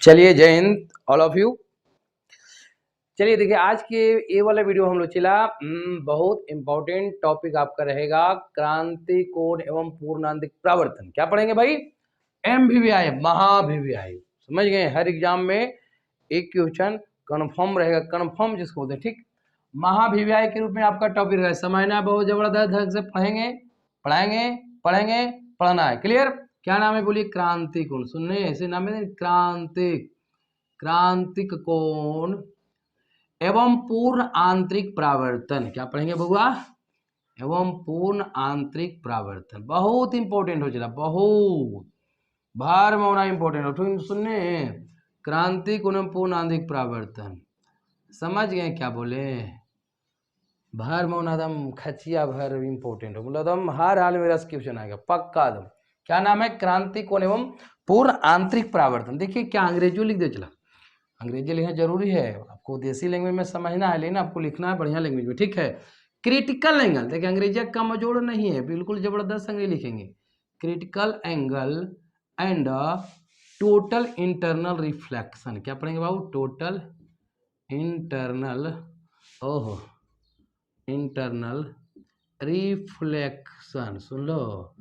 चलिए जय Hind all of you. चलिए देखिए आज के ये वाला वीडियो हम लोग चला बहुत इंपॉर्टेंट टॉपिक आपका रहेगा क्रांति कोण एवं पूर्णांतिक प्रावर्तन। क्या पढ़ेंगे भाई? MVVI महाभिव्याय। समझ गए? हर एग्जाम में एक क्वेश्चन कन्फर्म रहेगा, कन्फर्म जिसको बोलते हैं, ठीक। महाभिव्याय के रूप में आपका टॉपिक है, समझना बहुत जबरदस्त ढंग से पढ़ेंगे, पढ़ाएंगे, पढ़ेंगे, पढ़ना है। क्लियर? क्या नाम है बोलिए? क्रांति कोण। सुनने ऐसे नाम है क्रांतिक, क्रांतिक कोण एवं पूर्ण आंतरिक प्रावर्तन। क्या पढ़ेंगे बउआ? एवं पूर्ण आंतरिक प्रावर्तन। बहुत इंपॉर्टेंट हो चला, बहुत भार में होना इंपॉर्टेंट हो। सुनने क्रांतिक कोण एवं पूर्ण आंतरिक प्रावर्तन, समझ गए क्या बोले? भर में होना एकदम खचिया भर इंपॉर्टेंट हो, मतलब एकदम हर हाल में क्वेश्चन आएगा पक्का एकदम। क्या नाम है? क्रांति कोण एवं पूर्ण आंतरिक प्रावर्तन। देखिए क्या अंग्रेजी लिख दे चला, अंग्रेजी लिखना जरूरी है, आपको देसी लैंग्वेज में समझना है, लेकिन आपको लिखना है बढ़िया लैंग्वेज में, ठीक है। क्रिटिकल एंगल, देखिए अंग्रेजी कमजोर नहीं है, बिल्कुल जबरदस्त अंग्रेजी लिखेंगे। Critical angle and total internal reflection. क्या पढ़ेंगे बाबू? टोटल इंटरनल, ओहो, इंटरनल रिफ्लेक्शन। सुन लो,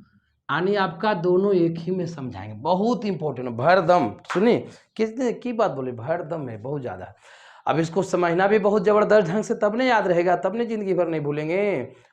यानी आपका दोनों एक ही में समझाएंगे, बहुत इंपॉर्टेंट है, भरदम। सुनिए कितने की बात बोले, भरदम है बहुत ज्यादा। अब इसको समझना भी बहुत जबरदस्त ढंग से, तब नहीं याद रहेगा, तब नहीं जिंदगी भर नहीं भूलेंगे।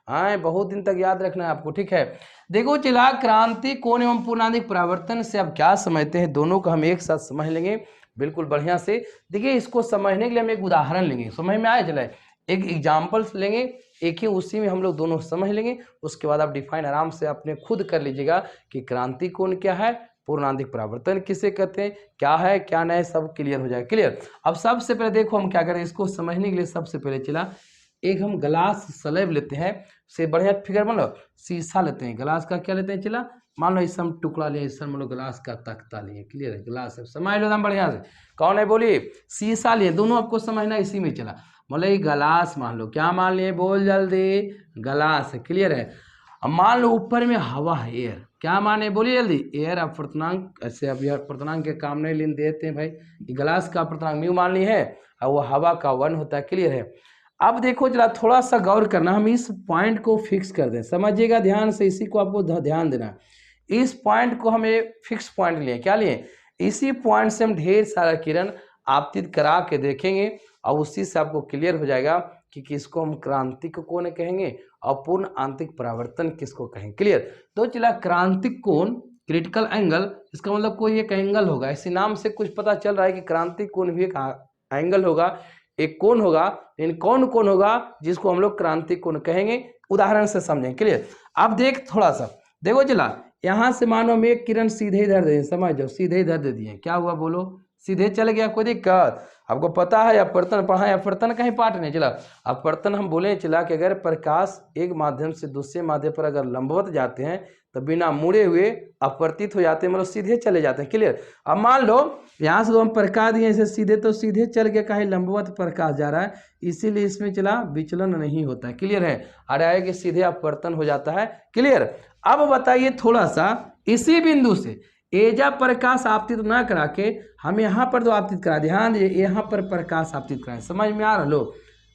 हाँ, बहुत दिन तक याद रखना है आपको, ठीक है। देखो चला, क्रांति कोण एवं पूर्णांतिक प्रावर्तन से अब क्या समझते हैं, दोनों को हम एक साथ समझ लेंगे बिल्कुल बढ़िया से। देखिए इसको समझने के लिए हम एक उदाहरण लेंगे, समझ में आया? चला एक एग्जाम्पल्स लेंगे, एक ही उसी में हम लोग दोनों समझ लेंगे, उसके बाद आप डिफाइन आराम से अपने खुद कर लीजिएगा कि क्रांति कोण क्या है, पूर्णांतिक प्रावर्तन किसे कहते हैं, क्या है क्या नहीं, सब क्लियर हो जाएगा। क्लियर? अब सबसे पहले देखो हम क्या करें, इसको समझने के लिए सबसे पहले चला एक हम ग्लास स्लैब लेते हैं, से बढ़िया फिगर बन लो, शीशा लेते हैं, ग्लास का क्या लेते हैं चला, मान लो इस हम टुकड़ा लिए, इस हम लोग ग्लास का तख्ता लिए। क्लियर है? ग्लास समझ लो एकदम बढ़िया से, कौन है बोलिए? शीशा लिए, दोनों आपको समझना इसी में चला। बोले गलास मान लो, क्या मान लिए, बोल जल्दी, गलास है। क्लियर है? अब मान लो ऊपर में हवा है, एयर, क्या माने बोलिए जल्दी? एयर अपवर्तनांक, ऐसे अब अपवर्तनांक के काम नहीं लेने देते हैं भाई, गलास का अपवर्तनांक म्यू मान ली है, और वो हवा का 1 होता है। क्लियर है? अब देखो जरा थोड़ा सा गौर करना, हम इस पॉइंट को फिक्स कर दें, समझिएगा ध्यान से, इसी को आपको ध्यान देना। इस पॉइंट को हम एक फिक्स पॉइंट लिए, क्या लिए? इसी पॉइंट से हम ढेर सारा किरण आपतित करा के देखेंगे, और उसी से आपको क्लियर हो जाएगा कि किसको हम क्रांतिक कोण कहेंगे और पूर्ण आंतरिक परावर्तन किसको कहेंगे। क्लियर? तो चला क्रांतिक कोण, क्रिटिकल एंगल, इसका मतलब कोई एक एंगल होगा, इसी नाम से कुछ पता चल रहा है कि क्रांतिक कोण भी एक एंगल होगा, एक कोण होगा, लेकिन कौन कोण होगा जिसको हम लोग क्रांतिक कोण कहेंगे, उदाहरण से समझें। क्लियर? अब देख थोड़ा सा देखो चला, यहां से मानो हम एक किरण सीधे इधर दे, समझ जाओ, सीधे इधर दे दिए, क्या हुआ बोलो? सीधे चल गया, कोई दिक्कत? आपको पता है अपवर्तन पढ़ा है, अपवर्तन कहीं पाठ नहीं चला। अपवर्तन हम बोले चला कि अगर प्रकाश एक माध्यम से दूसरे माध्यम पर अगर लंबवत जाते हैं तो बिना मुड़े हुए अपवर्तित हो जाते हैं, मतलब सीधे चले जाते हैं। क्लियर? अब मान लो यहाँ से तो हम प्रकाश दिए ऐसे सीधे, तो सीधे चल के कहीं लंबवत प्रकाश जा रहा है, इसीलिए इसमें चला विचलन नहीं होता है। क्लियर है? अरे कि सीधे अपवर्तन हो जाता है। क्लियर? अब बताइए थोड़ा सा, इसी बिंदु से एजा प्रकाश आपतित ना करा के हम यहाँ पर तो आपतित करा, ध्यान दीजिए यहाँ पर प्रकाश आपतित कराए, समझ में आ रहा लो?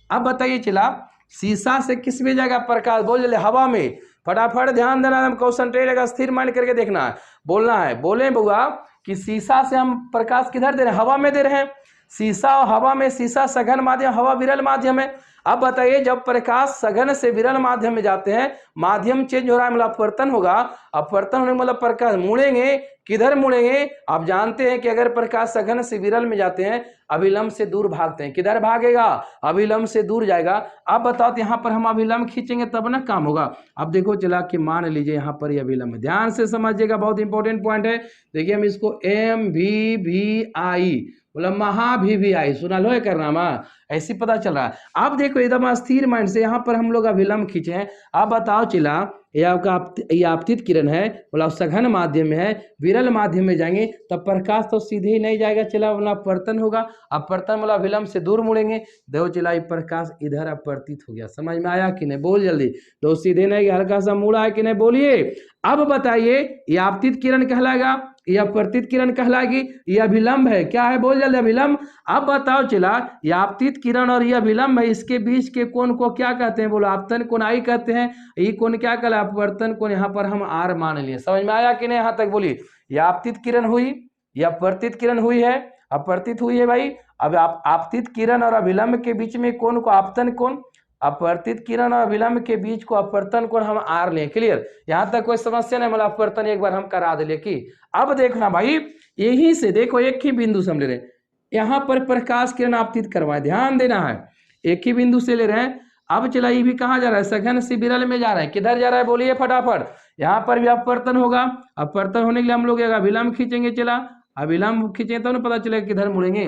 अब बताइए चला, शीशा से किस में जाएगा प्रकाश, बोल चले हवा में। फटाफट ध्यान देना, हम कॉन्सेंट्रेट रहेगा, स्थिर माइंड करके देखना है, बोलना है। बोले बुआ कि शीशा से हम प्रकाश किधर दे रहे हैं? हवा में दे रहे हैं। शीशा और हवा में, शीशा सघन माध्यम, हवा विरल माध्यम है। अब बताइए जब प्रकाश सघन से विरल माध्यम में जाते हैं, माध्यम चेंज हो रहा है, मतलब अपवर्तन होगा। अपवर्तन होने मतलब प्रकाश मुड़ेंगे, किधर मुड़ेंगे? आप जानते हैं कि अगर प्रकाश सघन से विरल में जाते हैं, अभिलंब से दूर भागते हैं, किधर भागेगा? अभिलंब से दूर जाएगा। अब बताओ तो यहाँ पर हम अभिलंब खींचेंगे तब ना काम होगा। अब देखो चला कि मान लीजिए यहाँ पर ये अभिलंब, ध्यान से समझिएगा, बहुत इंपॉर्टेंट पॉइंट है। देखिए हम इसको MVVI बोला, महाभिव्याय, सुना लो करना मा, ऐसी पता चल रहा है। अब देखो एकदम स्थिर माइंड से यहाँ पर हम लोग अभिलंब खींचे हैं। अब बताओ चिला, ये आपका ये आपतित किरण है, बोला सघन माध्यम में है, विरल माध्यम में जाएंगे तब प्रकाश तो सीधे ही नहीं जाएगा चिला, बोला अपवर्तन होगा। अपवर्तन बोला विलंब से दूर मुड़ेंगे, देखो चिला प्रकाश इधर अपवर्तित हो गया, समझ में आया कि नहीं? बोल जल्दी, तो सीधे नहीं हल्का सा मुड़ा है कि नहीं, बोलिए। अब बताइए ये आपतित किरण कहलाएगा ये अपवर्तित किरण कहलाएगी। ये अभिलंब है, क्या है बोल जल्दी, अभिलंब। अब बताओ चला, ये आपतित किरण और ये अभिलंब है, इसके बीच के कोण को क्या कहते हैं, बोलो आपतन कोण आई कहते हैं। ये कोण क्या कहला, अपवर्तन कोण, यहाँ पर हम आर मान लिए। समझ में आया कि नहीं, यहाँ तक बोलिए। ये आपतित किरण हुई, ये अपवर्तित किरण हुई है, अपवर्तित हुई है भाई। अब आपतित किरण और अभिलंब के बीच में कोण को आपतन कोण, अपवर्तित किरण और अभिलंब के बीच को अपवर्तन कोण हम आर लें। क्लियर, यहां तक कोई समस्या नहीं, मतलब अपवर्तन एक बार हम करा दे। कि अब देखना भाई, यहीं से देखो एक ही बिंदु से हम ले रहे हैं, यहां पर प्रकाश किरण आपतित करवाए, ध्यान देना है, एक ही बिंदु से ले रहे हैं। अब चला, ये भी कहाँ जा रहा है, सघन से विरल में जा रहा है। किधर जा रहा है बोलिए फटाफट, यहाँ पर भी अपवर्तन होगा। अपवर्तन होने के लिए हम लोग अभिलंब खींचेंगे। चला, अभिलंब खींचेंगे तो ना पता चलेगा किधर मुड़ेंगे।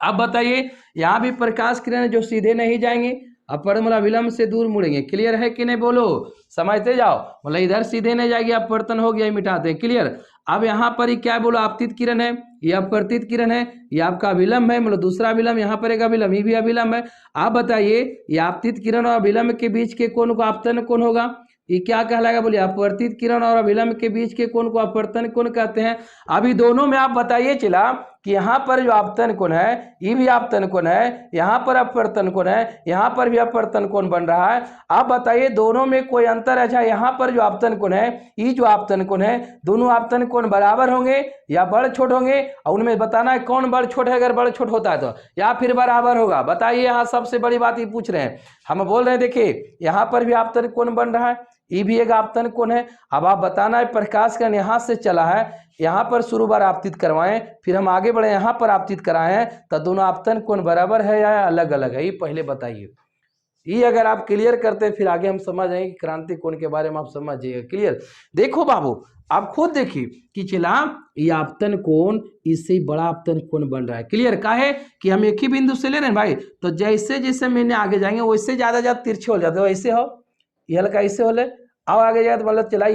अब बताइए, यहाँ भी प्रकाश किरण जो सीधे नहीं जाएंगे, अपवर्तन मतलब विलंब से दूर मुड़ेंगे। क्लियर है कि नहीं बोलो, समझते जाओ। मतलब इधर सीधे नहीं जाएगी, अपवर्तन हो गया, मिटाते हैं। क्लियर। अब यहाँ पर ही क्या बोलो, आपतित किरण है, ये अपवर्तित किरण है, ये आपका अभिलंब है, मतलब दूसरा अभिलंब, यहाँ पर एक अभिलंब, ये भी अभिलंब है। आप बताइए, ये आपतित किरण और अभिलंब के बीच के कोण को आपतन कोण होगा, ये क्या कहलाएगा बोलिए, अपवर्तित किरण और अभिलंब के बीच के कोण को अपवर्तन कोण कहते हैं। अभी दोनों में आप बताइए चला कि यहाँ पर जो आपतन कोण है, ये भी आपतन कोण है, यहाँ पर अपवर्तन कोण है, यहाँ पर भी अपवर्तन कोण बन रहा है। आप बताइए दोनों में कोई अंतर है? अच्छा, यहाँ पर जो आपतन कोण है, ये जो आपतन कोण है, दोनों आपतन कोण बराबर होंगे या बड़ छोट होंगे, और उनमें बताना है कौन बड़ छोट है, अगर बड़ छोट होता है तो, या फिर बराबर होगा। बताइए, यहाँ सबसे बड़ी बात ये पूछ रहे हैं, हम बोल रहे हैं देखिए यहाँ पर भी आपतन कोण बन रहा है, ये भी एक आपतन कोण है। अब आप बताना है प्रकाश किरण यहाँ से चला है, यहाँ पर शुरू बार आपतित करवाएं, फिर हम आगे बढ़े यहाँ पर आपतित कराएं, तो दोनों आपतन कोण बराबर है या अलग अलग है, ये पहले बताइए। ये अगर आप क्लियर करते हैं फिर आगे हम समझ आएंगे कि क्रांति कोण के बारे में आप समझिएगा। क्लियर। देखो बाबू, आप खुद देखिए कि चला ये आपतन कोण इससे बड़ा आपतन कोण बन रहा है। क्लियर। का है कि हम एक ही बिंदु से ले रहे हैं भाई, तो जैसे जैसे मैंने आगे जाएंगे वैसे ज्यादा तिरछे हो जाते हो, ऐसे हो, ये हल्का ऐसे हो ले, अब आगे जाए तो मतलब चला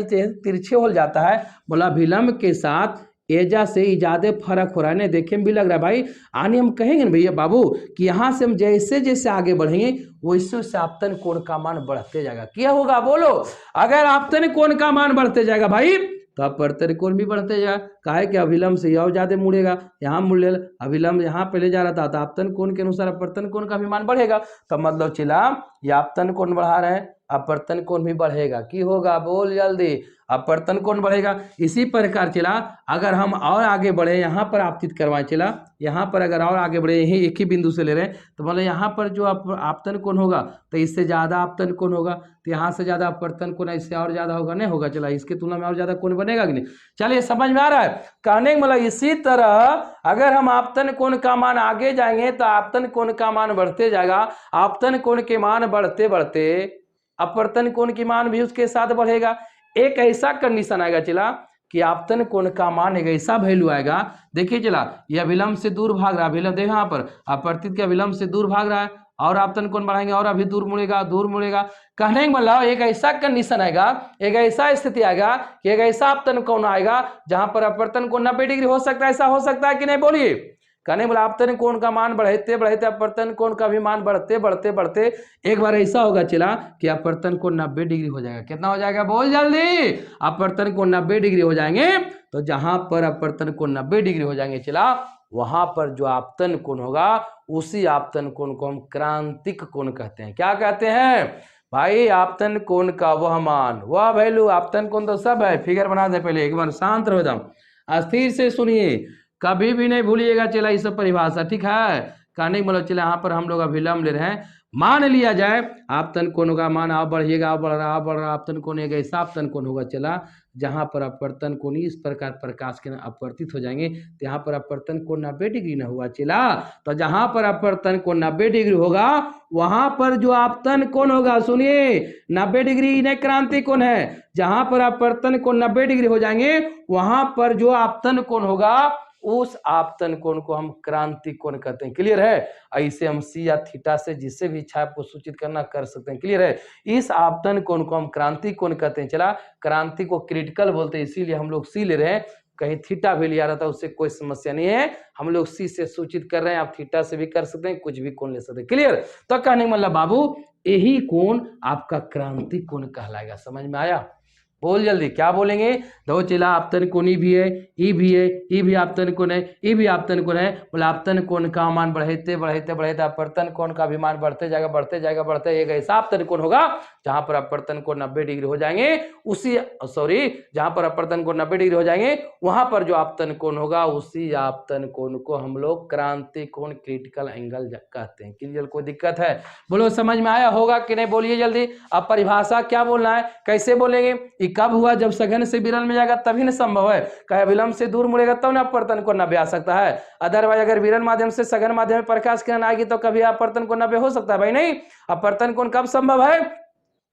तिरछे हो जाता है। बोला विलंब के साथ एजा से ज्यादा फर्क हो रहा है, नहीं देखे में भी लग रहा है भाई। आने हम कहेंगे ना भैया बाबू कि यहाँ से हम जैसे जैसे आगे बढ़ेंगे वैसे वैसे आपतन कोण का मान बढ़ते जाएगा। क्या होगा बोलो, अगर आपतन कोण का मान बढ़ते जाएगा भाई तो अपवर्तन कोण भी बढ़ते जाएगा। काहे कि अभिलंब से और ज्यादा मुड़ेगा, यहाँ मुड़ ले, अभिलंब यहाँ पहले जा रहा था, तो आपतन कोण के अनुसार अपवर्तन कोण का भी मान बढ़ेगा। तो मतलब चला ये आपतन कोण बढ़ा रहे हैं, अपवर्तन कोण भी बढ़ेगा। की होगा बोल जल्दी, अपवर्तन कोण बढ़ेगा। इसी प्रकार चला अगर हम और आगे बढ़े, यहाँ पर आपतित करवाएं, चला यहाँ पर अगर और आगे बढ़े, यही एक ही बिंदु से ले रहे हैं, तो मतलब यहाँ पर जो आपतन कोण होगा तो इससे ज्यादा आपतन कोण होगा, तो यहाँ से ज्यादा अपवर्तन कोण, इससे और ज्यादा होगा, नहीं होगा। चला इसकी तुलना में और ज्यादा कोण बनेगा कि नहीं। चलिए समझ में आ रहा है कहने का मतलब। इसी तरह अगर हम आपतन कोण का मान आगे जाएंगे तो आपतन कोण का मान बढ़ते जाएगा, आपतन कोण के मान बढ़ते बढ़ते अपवर्तन कोण की मान भी उसके साथ बढ़ेगा। एक ऐसा कंडीशन आएगा चला कि आपतन कोण का मान एक ऐसा वैल्यू आएगा, देखिए चला यह विलंब से दूर भाग रहा है, विलंब देखो यहाँ पर अपवर्तित के विलंब से दूर भाग रहा है, और आपतन कोण बढ़ाएंगे और अभी दूर मुड़ेगा, दूर मुड़ेगा। कहने का मतलब एक ऐसा कंडीशन आएगा, एक ऐसा स्थिति आएगा कि एक ऐसा आपतन कोण आएगा जहां पर अपवर्तन कोण 90 डिग्री हो सकता है। ऐसा हो सकता है कि नहीं बोलिए। कहने बोला आपतन कोण का मान बढ़ते बढ़ते अपवर्तन कोण का भी मान बढ़ते बढ़ते बढ़ते एक बार ऐसा होगा चला कि अपवर्तन कोण 90 डिग्री हो जाएगा। कितना हो जाएगा बोल जल्दी, अपवर्तन कोण 90 डिग्री हो जाएंगे, तो जहां पर अपवर्तन कोण 90 डिग्री हो जाएंगे चला वहां पर जो आपतन कोण होगा उसी आपतन कोण को हम क्रांतिक कोण कहते हैं। क्या कहते हैं भाई, आपतन कोण का वह मान, वह वैल्यू, आपतन कोण तो सब है, फिगर बना दे पहले, एक बार शांत रहो, एकदम अस्थिर से सुनिए, कभी भी नहीं भूलिएगा चला इस परिभाषा, ठीक है। कहने मतलब चला यहाँ पर हम लोग अभिलंब ले रहे हैं, मान लिया जाए आपतन कोण का मान आप बढ़िएगा, बढ़ रहा आपतन कोण एक ऐसा आपतन कोण होगा चला जहां पर अपवर्तन कोण इस प्रकार प्रकाश के अपवर्तित हो जाएंगे, तो यहाँ पर अपवर्तन कोण 90 डिग्री न हुआ चला, तो जहां पर अपवर्तन कोण 90 डिग्री होगा वहां पर जो आपतन कोण होगा, सुनिए 90 डिग्री ने क्रांति कोण है, जहां पर अपवर्तन कोण 90 डिग्री हो जाएंगे वहां पर जो आपतन कोण होगा उस आपतन कोण को हम क्रांति कोण कहते हैं। क्लियर है। ऐसे हम सी या थीटा से जिससे भी इच्छा आपको सूचित करना कर सकते हैं। क्लियर है। इस आपतन कोण को हम क्रांति कोण कहते हैं। चला क्रांति को क्रिटिकल बोलते हैं, इसीलिए हम लोग सी ले रहे हैं, कहीं थीटा भी लिया रहता है उससे कोई समस्या नहीं है, हम लोग सी से सूचित कर रहे हैं, आप थीटा से भी कर सकते हैं, कुछ भी कोण ले सकते हैं। क्लियर। तो कहने का मतलब बाबू यही कोण आपका क्रांति कोण कहलाएगा। समझ में आया। बोल जल्दी, क्या बोलेंगे? देखो चला आपतन कोण ई भी है, ई भी है, ई भी आपतन कोण है, ई भी आपतन कोण है। बोले आपतन कोण का मान बढ़ते बढ़ते बढ़ते अपवर्तन कोण का भी मान बढ़ते जाएगा बढ़ते जाएगा बढ़ते, एक ऐसा आपतन कोण होगा जहां पर अपवर्तन कोण 90 डिग्री हो जाएंगे, उसी सॉरी जहां पर अपवर्तन कोण 90 डिग्री हो जाएंगे वहां पर जो आपतन कोण होगा उसी आपतन कोण को हम लोग क्रांति कोण क्रिटिकल एंगल कहते हैं। क्लियर? कोई दिक्कत है? बोलो समझ में आया होगा कि नहीं? बोलिए जल्दी। अब परिभाषा क्या बोलना है, कैसे बोलेंगे? ये कब हुआ? जब सघन से विरल में जाएगा तभी न संभव है। कहे विलंब से दूर मुड़ेगा तब ना अपवर्तन कोण 90 आ सकता है। अदरवाइज अगर विरल माध्यम से सघन माध्यम में प्रकाश किरण आएगी तो कभी अपवर्तन कोण 90 हो सकता है? भाई नहीं। अपवर्तन कोण कब संभव है?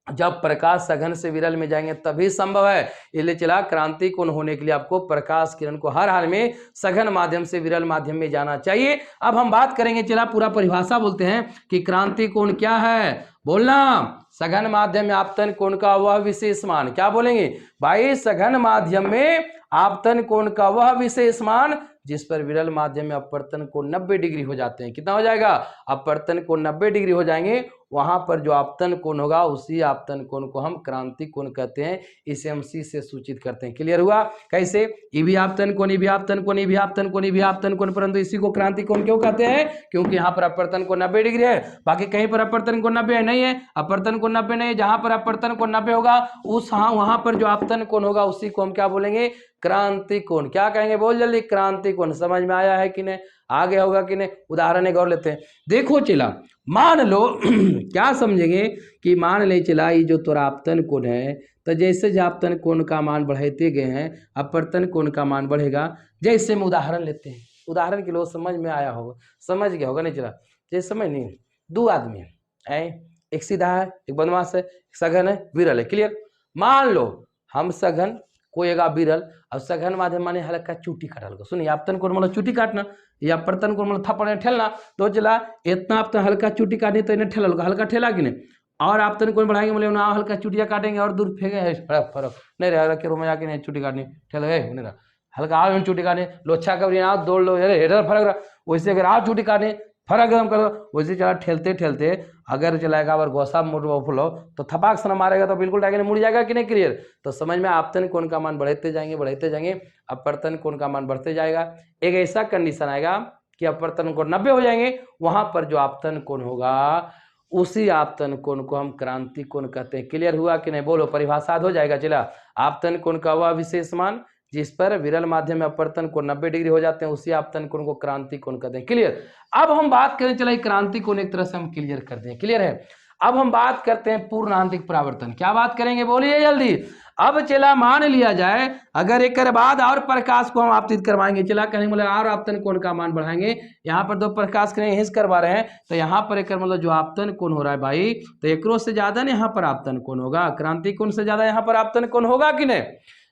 जब प्रकाश सघन से विरल में जाएंगे तभी संभव है। इसलिए चला क्रांति कोण होने के लिए आपको प्रकाश किरण को हर हाल में सघन माध्यम से विरल माध्यम में जाना चाहिए। अब हम बात करेंगे, चला पूरा परिभाषा बोलते हैं कि क्रांति कोण क्या है। बोलना, सघन माध्यम में आपतन कोण का वह विशेष मान, क्या बोलेंगे भाई? सघन माध्यम में आपतन कोण का वह विशेष मान जिस पर विरल माध्यम में अपवर्तन कोण 90 डिग्री हो जाते हैं। कितना हो जाएगा? अपवर्तन कोण 90 डिग्री हो जाएंगे, वहां पर जो आपतन कोण होगा उसी आपतन कोण को हम क्रांति कोण कहते हैं। इसे हम सी से सूचित करते हैं। क्लियर हुआ? कैसे? ई भी आपतन कोण, ई भी आपतन कोण, ई भी आपतन कोण, ई भी आपतन कोण, परंतु इसी को क्रांति कोण क्यों कहते हैं? क्योंकि यहाँ पर अपवर्तन कोण 90 डिग्री है, बाकी कहीं पर अपवर्तन कोण 90 नहीं है। अपवर्तन कोण 90 नहीं है, जहां पर अपवर्तन कोण 90 होगा उस वहां पर जो आपतन कोण होगा उसी को हम क्या बोलेंगे? क्रांति कोण। क्या कहेंगे? बोल जल्दी। क्रांति कोण। समझ में आया है कि नहीं? आगे होगा कि नहीं? उदाहरण एक और लेते हैं। देखो चला, मान लो क्या समझेंगे कि मान ले चला ये जो तोरा आपतन कोण है, तो जैसे आपतन कोण का मान बढ़ाते गए हैं अपवर्तन कोण का मान बढ़ेगा। जैसे हम उदाहरण लेते हैं, उदाहरण के लोग समझ में आया होगा, समझ गया होगा नहीं? चला जैसे समझ नहीं, दो आदमी है, एक सीधा है एक बदमाश है, एक सघन है विरल है। क्लियर? मान लो हम सघन कोई एगा विरल, अब सघन माध्यम माने हल्का चूटी काटल को। सुनिए आपतन कोण मतलब चूटी काटना या अपवर्तन कोण मतलब थप्पड़ ठेलना। तो चला इतना आपतन हल्का चूटी काटनी तो इन्हें ठेला हल्का ठेला कि नहीं, और आपतन कोण बढ़ाएंगे बोले ना हल्का चूटिया काटेंगे और दूर फेंके फर्क फर्क नहीं रहा के रूम में जाके नहीं चूटी काटनी ठेला है नहीं रहा हल्का आओ चूटी काटने लोच्छा कभी आओ दौड़ लो अरे हेडर फर्क रहा। वैसे अगर आओ चूटी काटने फर्क एकदम करो, वैसे चला ठेलते ठेलते अगर चलाएगा और गोसा मोड़ फुलो तो थपाक से मारेगा तो बिल्कुल टाइगर मुड़ जाएगा कि नहीं? क्लियर? तो समझ में आपतन कोण का मान बढ़ते जाएंगे अपवर्तन कोण का मान बढ़ते जाएगा। एक ऐसा कंडीशन आएगा कि अपवर्तन कोण 90 हो जाएंगे, वहां पर जो आपतन कोण होगा उसी आपतन कोण को हम क्रांति कोण कहते हैं। क्लियर हुआ कि नहीं? बोलो परिभाषा हो जाएगा। चला आपतन कोण का वह विशेष मान जिस पर विरल माध्यम में अपवर्तन कोण 90 डिग्री हो जाते हैं उसी आपतन कोण को क्रांति कोण कहते हैं। क्लियर? अब हम बात करें, चला क्रांति कोण एक तरह से हम क्लियर कर दें। क्लियर है? अब हम बात करते हैं पूर्णांतिक परावर्तन। क्या बात करेंगे? बोलिए जल्दी। अब चला मान लिया जाए अगर एक बाद और प्रकाश को हम आपतित करवाएंगे, चला कहेंगे बोले और आपतन कोण का मान बढ़ाएंगे, यहाँ पर दो प्रकाश करेंगे हिंस करवा रहे हैं तो यहाँ पर एक मतलब जो आपतन कोण हो रहा है भाई तो एकरो से ज्यादा ना यहाँ पर आपतन कोण होगा, क्रांति कोण से ज्यादा यहाँ पर आपतन कोण होगा कि नहीं?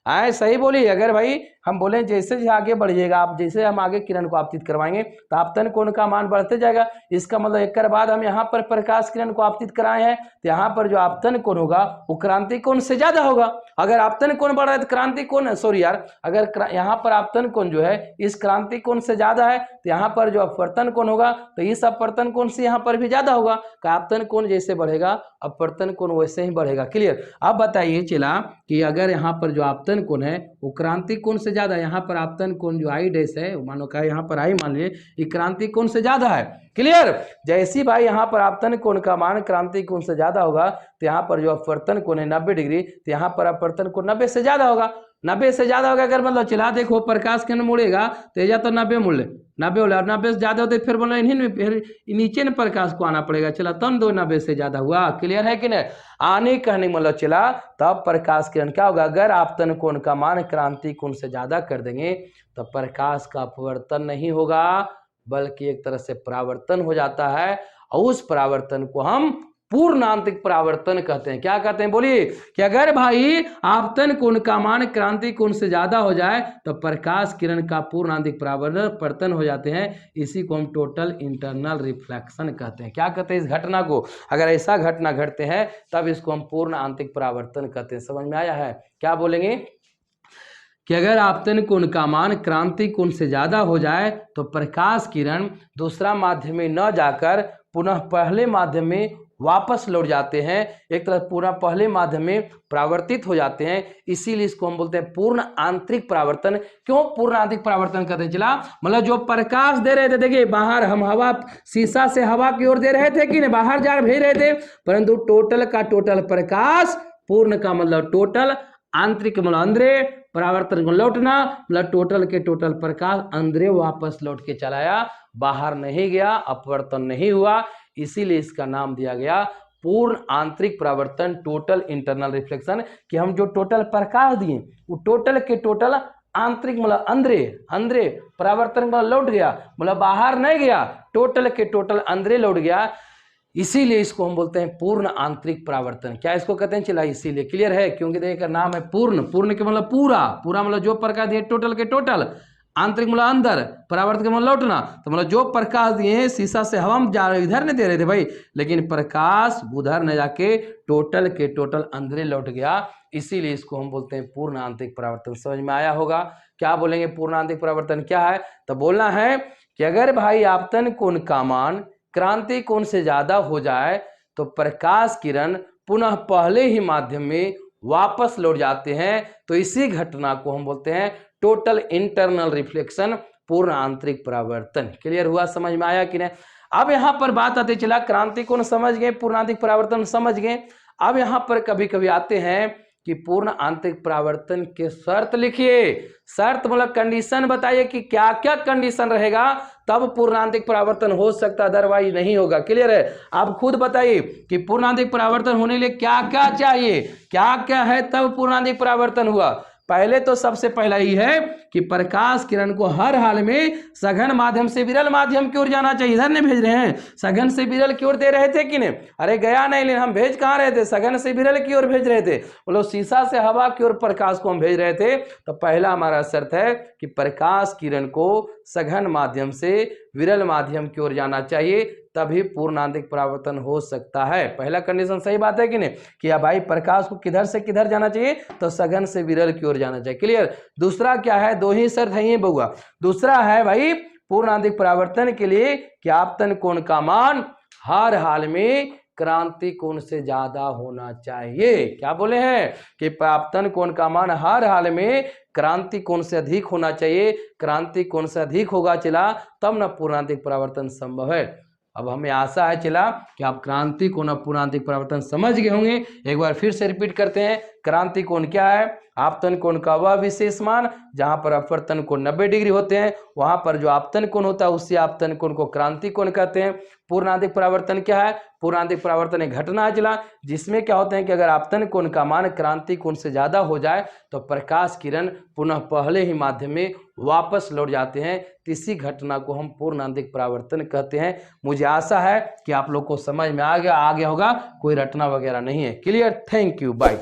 आए सही बोलिए। अगर भाई हम बोले जैसे आगे बढ़िएगा आप, जैसे हम आगे किरण को आपतित करवाएंगे तो आपतन कोण का मान बढ़ते जाएगा। इसका मतलब एक बाद हम यहाँ पर प्रकाश किरण को आपतित कराए हैं तो यहाँ पर जो आपतन कोण होगा वो क्रांति कोण से ज्यादा होगा। अगर आपतन कोण बढ़ रहा है तो क्रांति कोण सॉरी यार अगर यहाँ पर आपतन कोण जो है इस क्रांति कोण से ज्यादा है तो यहाँ पर जो अपवर्तन कोण होगा तो इस अपवर्तन कोण से यहाँ पर भी ज्यादा होगा। आपतन कोण जैसे बढ़ेगा अपवर्तन कोण वैसे ही बढ़ेगा। क्लियर? अब बताइए चला कि अगर यहाँ पर जो आपतन कोण है वो क्रांति कोण से ज्यादा, यहाँ पर आपतन कोण जो आई डैश है मानो का यहाँ पर आई मान लीजिए ये क्रांति कोण से ज्यादा है। क्लियर? जैसी भाई यहाँ पर आपतन कोण का मान क्रांति कोण से ज्यादा होगा तो यहाँ पर जो अपवर्तन कोण है 90 डिग्री तो यहाँ पर अपवर्तन कोण 90 से ज्यादा होगा। 90 से ज्यादा होगा अगर मतलब चला देखो प्रकाश किरण मुड़ेगा तो या तो 90 मुड़ ले 90 हो 90 से ज्यादा होते फिर बोलो इन्हीं फिर नीचे न प्रकाश को आना पड़ेगा। चला तब दो 90 से ज्यादा हुआ। क्लियर है कि नहीं? आने कहने मतलब चला तब प्रकाश किरण क्या होगा अगर आपतन कोण का मान क्रांति कोण से ज्यादा कर देंगे तो प्रकाश का अपवर्तन नहीं होगा बल्कि एक तरह से परावर्तन हो जाता है और उस परावर्तन को हम पूर्णांतिक परावर्तन कहते हैं। क्या कहते हैं? बोलिए। कि अगर भाई आपतन कोण का मान क्रांति कोण से ज्यादा हो जाए तो प्रकाश किरण का पूर्णांतिक परावर्तन हो जाते हैं। इसी को हम टोटल इंटरनल रिफ्लेक्शन कहते हैं। क्या कहते हैं इस घटना को? अगर ऐसा घटना घटते हैं तब इसको हम पूर्ण आंतरिक परावर्तन कहते हैं। समझ में आया है? क्या बोलेंगे कि अगर आपतन कोण का मान क्रांति कोण से ज्यादा हो जाए तो प्रकाश किरण दूसरा माध्यम में न जाकर पुनः पहले माध्यम में वापस लौट जाते हैं, एक तरह पूरा पहले माध्यम में परावर्तित हो जाते हैं, इसीलिए इसको हम बोलते हैं पूर्ण आंतरिक परावर्तन। क्यों पूर्ण आंतरिक परावर्तन कहते हैं चला, मतलब जो प्रकाश दे रहे थे, देखिए बाहर हम हवा शीशा से हवा की ओर दे रहे थे कि नहीं, बाहर जा भेज रहे थे, परंतु टोटल का टोटल प्रकाश, पूर्ण का मतलब टोटल, आंतरिक मतलब अंदरे, परावर्तन को लौटना मतलब टोटल के टोटल प्रकाश अंदरे वापस लौट के चलाया, बाहर नहीं गया, अपवर्तन नहीं हुआ, इसीलिए इसका नाम दिया गया पूर्ण आंतरिक परावर्तन, टोटल इंटरनल रिफ्लेक्शन। कि हम जो टोटल प्रकाश दिए वो टोटल के टोटल आंतरिक मतलब अंदरे परावर्तन का लौट गया, मतलब बाहर नहीं गया, टोटल के टोटल अंदरे लौट गया, इसीलिए इसको हम बोलते हैं पूर्ण आंतरिक परावर्तन। क्या इसको कहते हैं चला, इसीलिए क्लियर है, क्योंकि देखिए नाम है पूर्ण, पूर्ण के मतलब पूरा मतलब जो प्रकाश दिए टोटल के टोटल, आंतरिक मतलब अंदर, परावर्तन के मतलब लौटना, तो मतलब जो प्रकाश दिए हैं शीशा से हवा हम जा इधर नहीं दे रहे थे भाई, लेकिन प्रकाश उधर न जाके टोटल के टोटल अंदरे लौट गया, इसीलिए इसको हम बोलते हैं पूर्ण आंतरिक परावर्तन। समझ में आया होगा। क्या बोलेंगे पूर्ण आंतरिक परावर्तन क्या है, तो बोलना है कि अगर भाई आपतन कोण का मान क्रांति कोण से ज्यादा हो जाए तो प्रकाश किरण पुनः पहले ही माध्यम में वापस लौट जाते हैं, तो इसी घटना को हम बोलते हैं टोटल इंटरनल रिफ्लेक्शन, पूर्ण आंतरिक परावर्तन। क्लियर हुआ, समझ में आया कि नहीं। अब यहां पर बात आती चला, क्रांति कोण समझ गए, पूर्ण आंतरिक परावर्तन समझ गए। अब यहां पर कभी कभी आते हैं कि पूर्ण आंतरिक परावर्तन के शर्त लिखिए, शर्त मतलब कंडीशन बताइए कि क्या क्या कंडीशन रहेगा तब पूर्ण आंतरिक परावर्तन हो सकता, अदरवाइज नहीं होगा। क्लियर है, आप खुद बताइए कि पूर्ण आंतरिक परावर्तन होने के लिए क्या क्या चाहिए, क्या क्या है तब पूर्ण आंतरिक परावर्तन हुआ। पहले तो सबसे पहला ही है कि प्रकाश किरण को हर हाल में सघन माध्यम से विरल माध्यम की ओर जाना चाहिए। इधर नहीं भेज रहे हैं, सघन से विरल की ओर दे रहे थे कि नहीं, अरे गया नहीं, लेकिन हम भेज कहाँ रहे थे, सघन से विरल की ओर भेज रहे थे, मतलब शीशा से हवा की ओर प्रकाश को हम भेज रहे थे। तो पहला हमारा शर्त है कि प्रकाश किरण को सघन माध्यम से विरल माध्यम की ओर जाना चाहिए, तभी पूर्ण आंतरिक परावर्तन हो सकता है। पहला कंडीशन सही बात है कि नहीं, कि भाई प्रकाश को किधर से किधर जाना चाहिए, तो सघन से विरल की ओर जाना चाहिए। क्लियर। दूसरा क्या है, दो ही शर्त है ये बउआ। दूसरा है भाई पूर्ण आंतरिक परावर्तन के लिए कि आपतन कोण का मान हर हाल में क्रांति कोण से ज्यादा होना चाहिए। क्या बोले हैं कि आपतन कोण का मान हर हाल में क्रांति कोण से अधिक होना चाहिए, क्रांति कोण से अधिक होगा चला तब ना पूर्ण आंतरिक परावर्तन संभव है। अब हमें आशा है चला कि आप क्रांति कोण और पूर्ण आंतरिक परावर्तन समझ गए होंगे। एक बार फिर से रिपीट करते हैं, क्रांति कोण क्या है, आपतन कोण का वह विशेष मान जहां पर अपवर्तन कोण 90 डिग्री होते हैं, वहां पर जो आपतन कोण होता है उससे आपतन कोण को क्रांति कोण कहते हैं। पूर्ण आंतरिक परावर्तन क्या है, पूर्ण आंतरिक परावर्तन एक घटना है चला जिसमें क्या होते हैं कि अगर आपतन कोण का मान क्रांति कोण से ज्यादा हो जाए तो प्रकाश किरण पुनः पहले ही माध्यम में वापस लौट जाते हैं, इसी घटना को हम पूर्ण आंतरिक परावर्तन कहते हैं। मुझे आशा है कि आप लोग को समझ में आ गया होगा, कोई रटना वगैरह नहीं है। Clear, thank you, bye.